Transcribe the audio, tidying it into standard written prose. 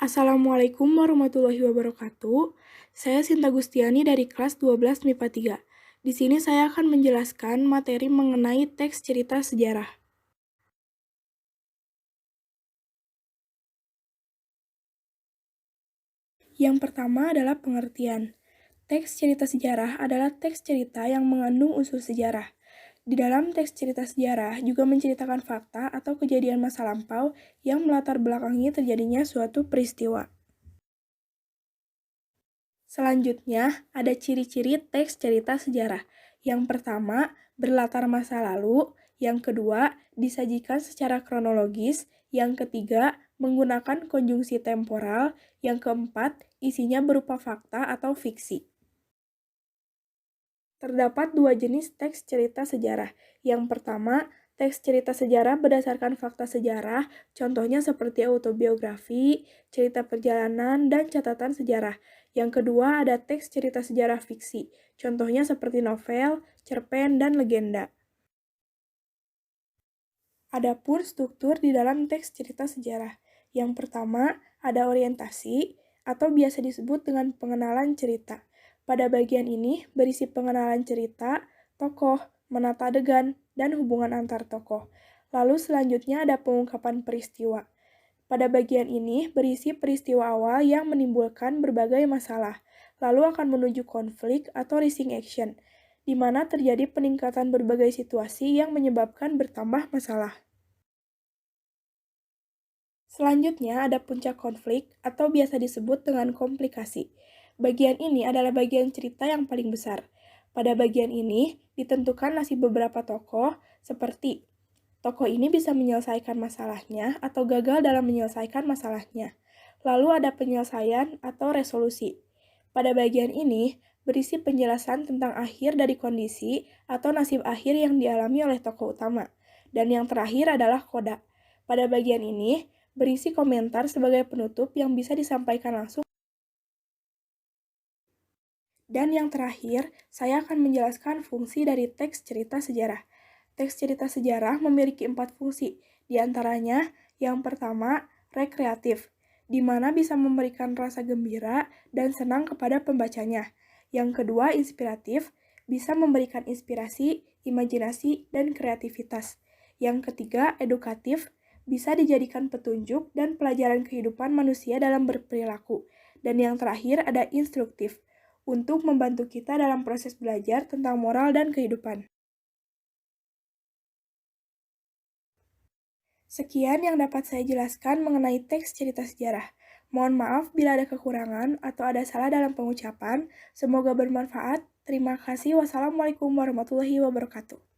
Assalamualaikum warahmatullahi wabarakatuh. Saya Sinta Gustiani dari kelas 12 MIPA 3. Di sini saya akan menjelaskan materi mengenai teks cerita sejarah. Yang pertama adalah pengertian. Teks cerita sejarah adalah teks cerita yang mengandung unsur sejarah. Di dalam teks cerita sejarah juga menceritakan fakta atau kejadian masa lampau yang melatar belakangi terjadinya suatu peristiwa. Selanjutnya, ada ciri-ciri teks cerita sejarah. Yang pertama, berlatar masa lalu. Yang kedua, disajikan secara kronologis. Yang ketiga, menggunakan konjungsi temporal. Yang keempat, isinya berupa fakta atau fiksi. Terdapat dua jenis teks cerita sejarah. Yang pertama, teks cerita sejarah berdasarkan fakta sejarah, contohnya seperti autobiografi, cerita perjalanan, dan catatan sejarah. Yang kedua ada teks cerita sejarah fiksi, contohnya seperti novel, cerpen, dan legenda. Adapun struktur di dalam teks cerita sejarah. Yang pertama, ada orientasi, atau biasa disebut dengan pengenalan cerita. Pada bagian ini berisi pengenalan cerita, tokoh, menata adegan, dan hubungan antar tokoh. Lalu selanjutnya ada pengungkapan peristiwa. Pada bagian ini berisi peristiwa awal yang menimbulkan berbagai masalah, lalu akan menuju konflik atau rising action, di mana terjadi peningkatan berbagai situasi yang menyebabkan bertambah masalah. Selanjutnya ada puncak konflik atau biasa disebut dengan komplikasi. Bagian ini adalah bagian cerita yang paling besar. Pada bagian ini ditentukan nasib beberapa tokoh seperti tokoh ini bisa menyelesaikan masalahnya atau gagal dalam menyelesaikan masalahnya. Lalu ada penyelesaian atau resolusi. Pada bagian ini berisi penjelasan tentang akhir dari kondisi atau nasib akhir yang dialami oleh tokoh utama. Dan yang terakhir adalah koda. Pada bagian ini berisi komentar sebagai penutup yang bisa disampaikan langsung. Dan yang terakhir, saya akan menjelaskan fungsi dari teks cerita sejarah. Teks cerita sejarah memiliki 4 fungsi, di antaranya yang pertama, rekreatif, di mana bisa memberikan rasa gembira dan senang kepada pembacanya. Yang kedua, inspiratif, bisa memberikan inspirasi, imajinasi, dan kreativitas. Yang ketiga, edukatif, bisa dijadikan petunjuk dan pelajaran kehidupan manusia dalam berperilaku. Dan yang terakhir ada instruktif, untuk membantu kita dalam proses belajar tentang moral dan kehidupan. Sekian yang dapat saya jelaskan mengenai teks cerita sejarah. Mohon maaf bila ada kekurangan atau ada salah dalam pengucapan. Semoga bermanfaat. Terima kasih. Wassalamualaikum warahmatullahi wabarakatuh.